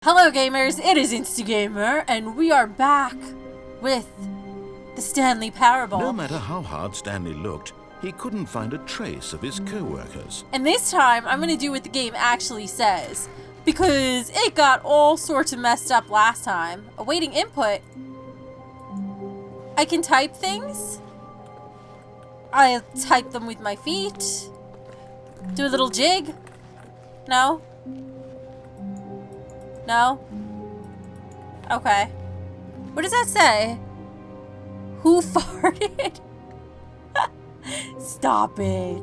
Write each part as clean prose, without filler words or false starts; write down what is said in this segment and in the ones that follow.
Hello gamers, it is Instagamer, and we are back with the Stanley Parable. No matter how hard Stanley looked, he couldn't find a trace of his co-workers. And this time, I'm going to do what the game actually says, because it got all sorts of messed up last time. Awaiting input. I can type things. I type them with my feet. Do a little jig. No? No? Okay. What does that say? Who farted? Stop it.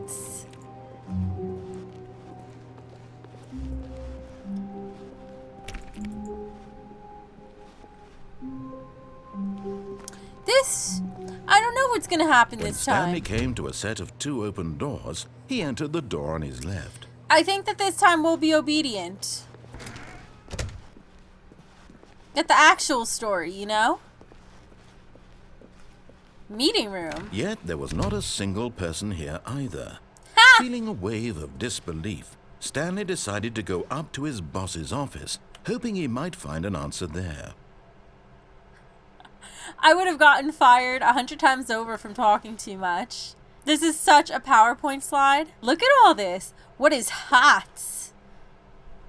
I don't know what's gonna happen When this time. Stanley came to a set of 2 open doors, he entered the door on his left. I think that this time we'll be obedient. Get the actual story, you know? Meeting room. Yet there was not a single person here either. Ha! Feeling a wave of disbelief, Stanley decided to go up to his boss's office, hoping he might find an answer there. I would have gotten fired 100 times over from talking too much. This is such a PowerPoint slide. Look at all this. What is hot?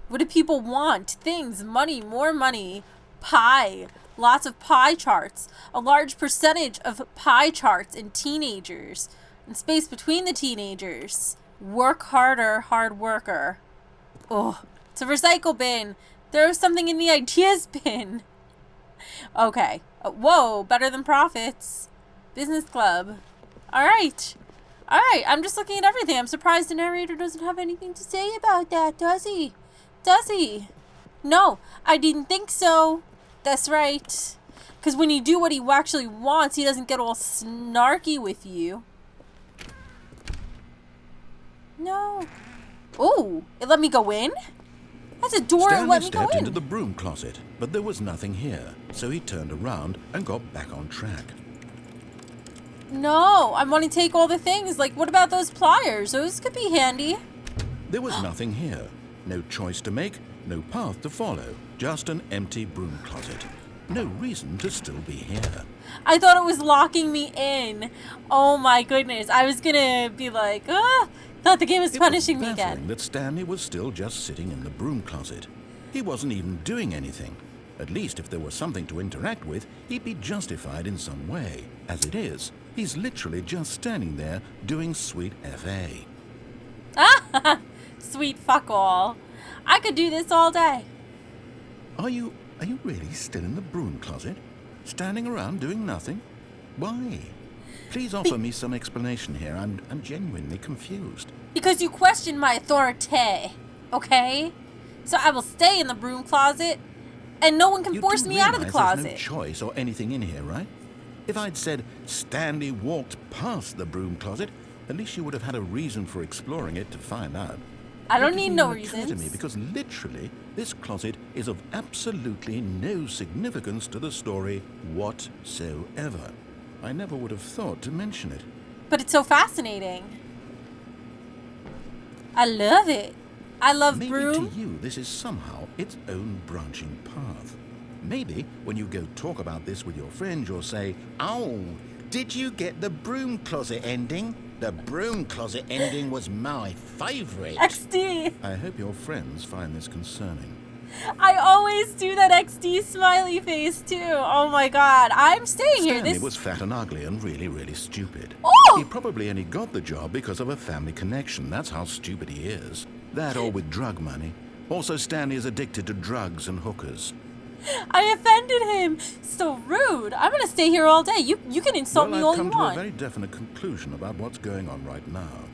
What do people want? Things, money, more money. Pie. Lots of pie charts. A large percentage of pie charts in teenagers. And space between the teenagers. Work harder, hard worker. Oh, it's a recycle bin. Throw something in the ideas bin. Okay. Whoa, better than profits. Business club. Alright. Alright, I'm just looking at everything. I'm surprised the narrator doesn't have anything to say about that, does he? Does he? No, I didn't think so. That's right. Because when you do what he actually wants, he doesn't get all snarky with you. No. Oh, it let me go in? That's a door and let me go Stanley stepped in. into the broom closet, but there was nothing here, so he turned around and got back on track. No, I want to take all the things. Like, what about those pliers? Those could be handy. There was nothing here. No choice to make, no path to follow. Just an empty broom closet. No reason to still be here. I thought it was locking me in. Oh my goodness. I was gonna be like, thought the game was punishing me It was baffling again. that Stanley was still just sitting in the broom closet. He wasn't even doing anything. At least if there was something to interact with, he'd be justified in some way. As it is, he's literally just standing there doing sweet FA. Ah, sweet fuck all. I could do this all day. Are you really still in the broom closet? Standing around doing nothing? Why? Please offer me some explanation here. I'm genuinely confused. Because you question my authority, okay? So I will stay in the broom closet, and no one can force me out of the closet. There's no choice or anything in here, right? If I'd said Stanley walked past the broom closet, at least you would have had a reason for exploring it to find out. I don't It need didn't no even occur to reasons. me because literally, this closet is of absolutely no significance to the story whatsoever. I never would have thought to mention it. But it's so fascinating. I love it. I love Maybe broom. to you, this is somehow its own branching path. Maybe when you go talk about this with your friends, you'll say, "Oh, did you get the broom closet ending? The broom closet ending was my favorite." XD. I hope your friends find this concerning. I always do that XD smiley face too. Oh my god. I'm staying here. Stanley This was fat and ugly and really, really stupid. Oh! He probably only got the job because of a family connection. That's how stupid he is. That or with drug money. Also, Stanley is addicted to drugs and hookers. I offended him. So rude. I'm gonna stay here all day. You can insult me all I've you come to a want. very definite conclusion about what's going on right now.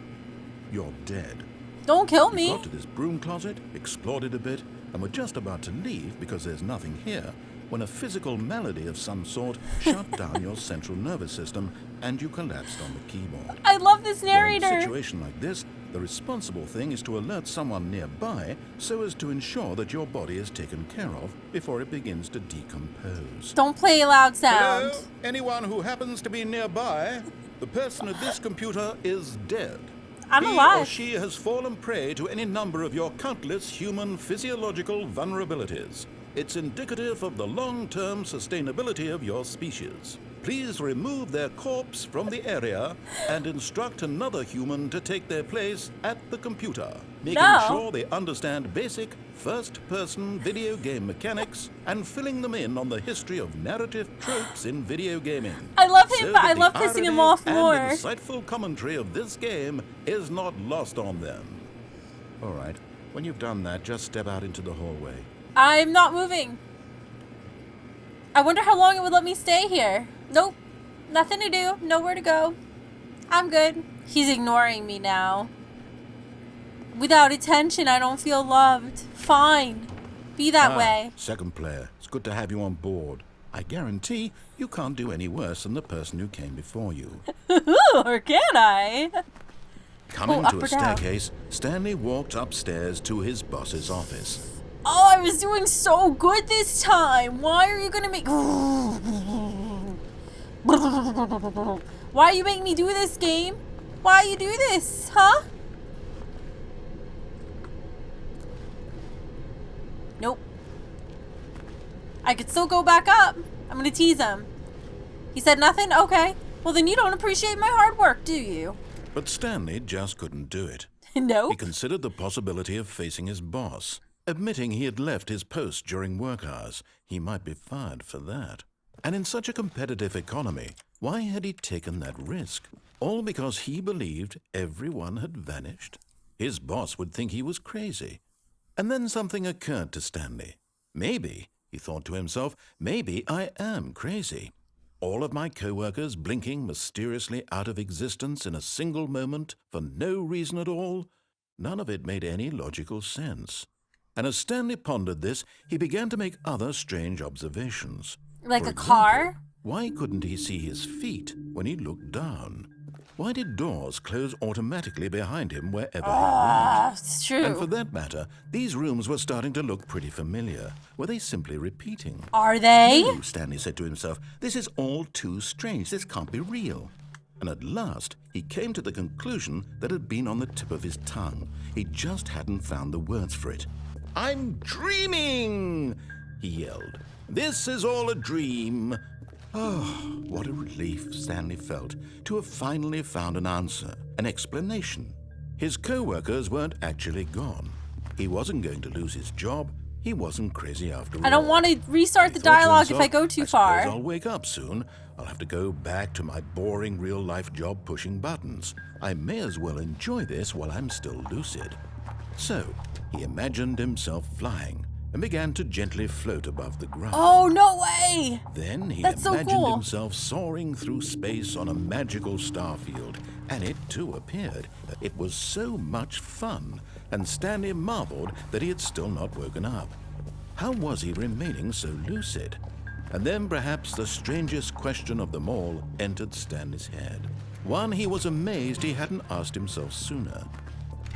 You're dead. Don't kill You me. got to this broom closet, explored it a bit, and were just about to leave because there's nothing here when a physical malady of some sort shut down your central nervous system and you collapsed on the keyboard. I love this Well, in a narrator. situation like this, the responsible thing is to alert someone nearby so as to ensure that your body is taken care of before it begins to decompose. Don't play a loud sound. Hello? Anyone who happens to be nearby? The person at this computer is dead. I'm He alive. or she has fallen prey to any number of your countless human physiological vulnerabilities. It's indicative of the long-term sustainability of your species. Please remove their corpse from the area and instruct another human to take their place at the computer, making sure they understand basic first-person video game mechanics and filling them in on the history of narrative tropes in video gaming. I love him, but I love pissing him off more. And the insightful commentary of this game is not lost on them. All right, when you've done that, just step out into the hallway. I'm not moving. I wonder how long it would let me stay here. Nope. Nothing to do. Nowhere to go. I'm good. He's ignoring me now. Without attention, I don't feel loved. Fine. Be that way. Second player, it's good to have you on board. I guarantee you can't do any worse than the person who came before you. Or can I? Coming to a staircase, Stanley walked upstairs to his boss's office. Oh, I was doing so good this time. Why are you gonna make... Why you make me do this, game? Why you do this, huh? Nope. I could still go back up. I'm gonna tease him. He said nothing? Okay. Well, then you don't appreciate my hard work, do you? But Stanley just couldn't do it. No. He considered the possibility of facing his boss. Admitting he had left his post during work hours, he might be fired for that. And in such a competitive economy, why had he taken that risk? All because he believed everyone had vanished? His boss would think he was crazy. And then something occurred to Stanley. Maybe, he thought to himself, maybe I am crazy. All of my co-workers blinking mysteriously out of existence in a single moment for no reason at all? None of it made any logical sense. And as Stanley pondered this, he began to make other strange observations. Like For a example, car? Why couldn't he see his feet when he looked down? Why did doors close automatically behind him wherever he went? It's true. And for that matter, these rooms were starting to look pretty familiar. Were they simply repeating? Are they? No, Stanley said to himself, this is all too strange. This can't be real. And at last, he came to the conclusion that had been on the tip of his tongue. He just hadn't found the words for it. I'm dreaming, he yelled. This is all a dream. Oh, what a relief Stanley felt to have finally found an answer, an explanation. His co-workers weren't actually gone. He wasn't going to lose his job. He wasn't crazy after all. I don't want to restart the dialogue if I go too far. I'll wake up soon. I'll have to go back to my boring real-life job pushing buttons. I may as well enjoy this while I'm still lucid. So, he imagined himself flying and began to gently float above the ground. Oh, no way! Then he That's so imagined cool. himself soaring through space on a magical starfield, and it too appeared. It was so much fun, and Stanley marveled that he had still not woken up. How was he remaining so lucid? And then perhaps the strangest question of them all entered Stanley's head. One he was amazed he hadn't asked himself sooner.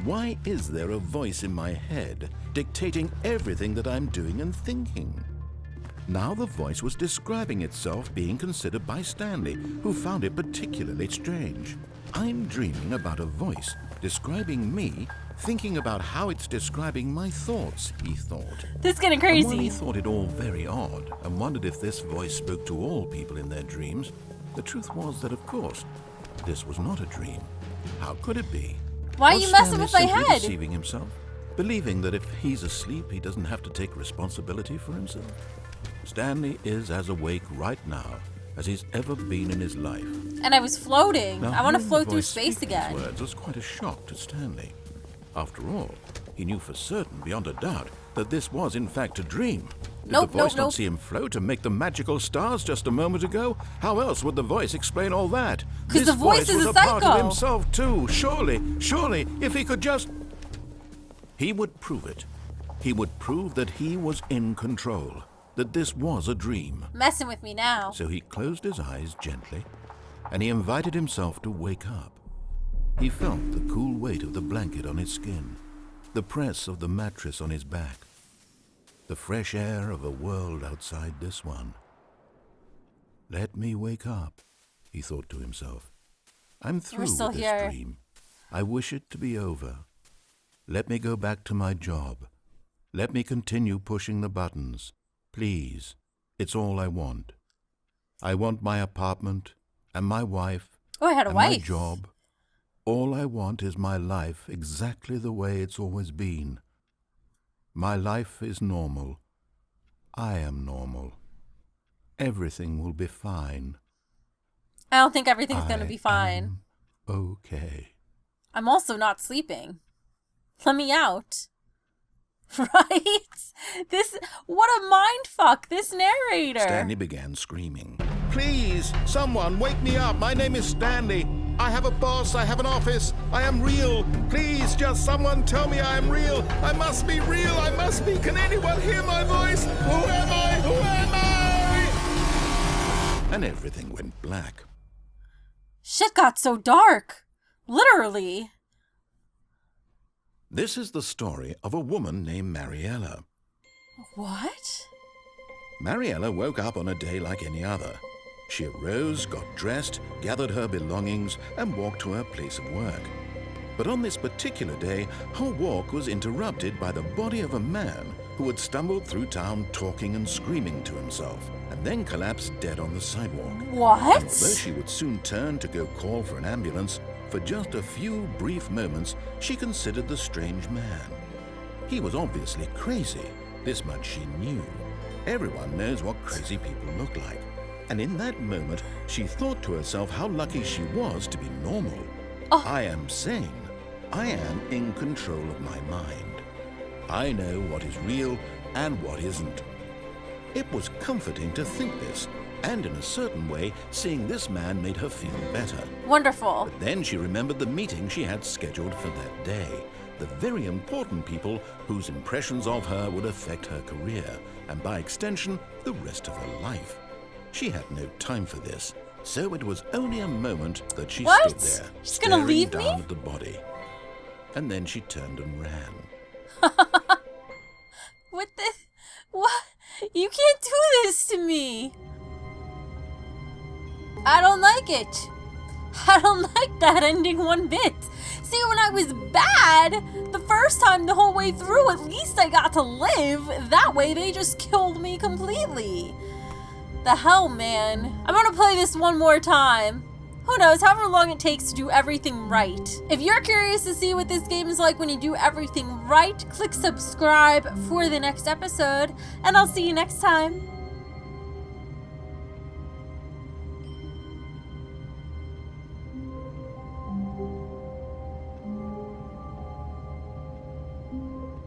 Why is there a voice in my head dictating everything that I'm doing and thinking? Now the voice was describing itself being considered by Stanley, who found it particularly strange. I'm dreaming about a voice describing me, thinking about how it's describing my thoughts, he thought. This is getting And while he crazy. thought it all very odd and wondered if this voice spoke to all people in their dreams, the truth was that, of course, this was not a dream. How could it be? Why are Was you messing Stanley with my simply head? deceiving himself, believing that if he's asleep, he doesn't have to take responsibility for himself? Stanley is as awake right now as he's ever been in his life. And I was floating. Now, I want to hearing the float through voice space speak these again. words was quite a shock to Stanley. After all, he knew for certain, beyond a doubt, that this was in fact a dream. Did Nope, the voice nope, not nope. see him float and make the magical stars just a moment ago? How else would the voice explain all that? 'Cause the voice is was a a part of psycho. himself too. Surely, if he could just... He would prove it. He would prove that he was in control, that this was a dream. Messing with me now. So he closed his eyes gently, and he invited himself to wake up. He felt the cool weight of the blanket on his skin, the press of the mattress on his back, the fresh air of a world outside this one. Let me wake up, he thought to himself. I'm through with still this here. dream. I wish it to be over. Let me go back to my job. Let me continue pushing the buttons. Please, it's all I want. I want my apartment and my wife Oh, I had a and wife. my job. All I want is my life exactly the way it's always been. My life is normal. I am normal. Everything will be fine. I don't think everything's going to be fine. Okay. I'm also not sleeping. Let me out. Right? What a mindfuck, this narrator. Stanley began screaming. Please, someone, wake me up. My name is Stanley. I have a boss. I have an office. I am real. Please, just someone tell me I am real. I must be real. I must be. Can anyone hear my voice? Who am I? Who am I? And everything went black. Shit got so dark. Literally. This is the story of a woman named Mariella. What? Mariella woke up on a day like any other. She arose, got dressed, gathered her belongings, and walked to her place of work. But on this particular day, her walk was interrupted by the body of a man who had stumbled through town talking and screaming to himself, and then collapsed dead on the sidewalk. What? And although she would soon turn to go call for an ambulance, for just a few brief moments, she considered the strange man. He was obviously crazy. This much she knew. Everyone knows what crazy people look like. And in that moment, she thought to herself how lucky she was to be normal. Oh. I am sane. I am in control of my mind. I know what is real and what isn't. It was comforting to think this, and in a certain way, seeing this man made her feel better. Wonderful. But then she remembered the meeting she had scheduled for that day. The very important people whose impressions of her would affect her career, and by extension, the rest of her life. She had no time for this, so it was only a moment that she What? stood there, She's gonna staring leave down me? at the body. And then she turned and ran. What the? What? You can't do this to me. I don't like it. I don't like that ending one bit. See, when I was bad, the first time the whole way through, at least I got to live. That way, they just killed me completely. The hell, man. I'm gonna play this one more time. Who knows, however long it takes to do everything right. If you're curious to see what this game is like when you do everything right, click subscribe for the next episode, and I'll see you next time.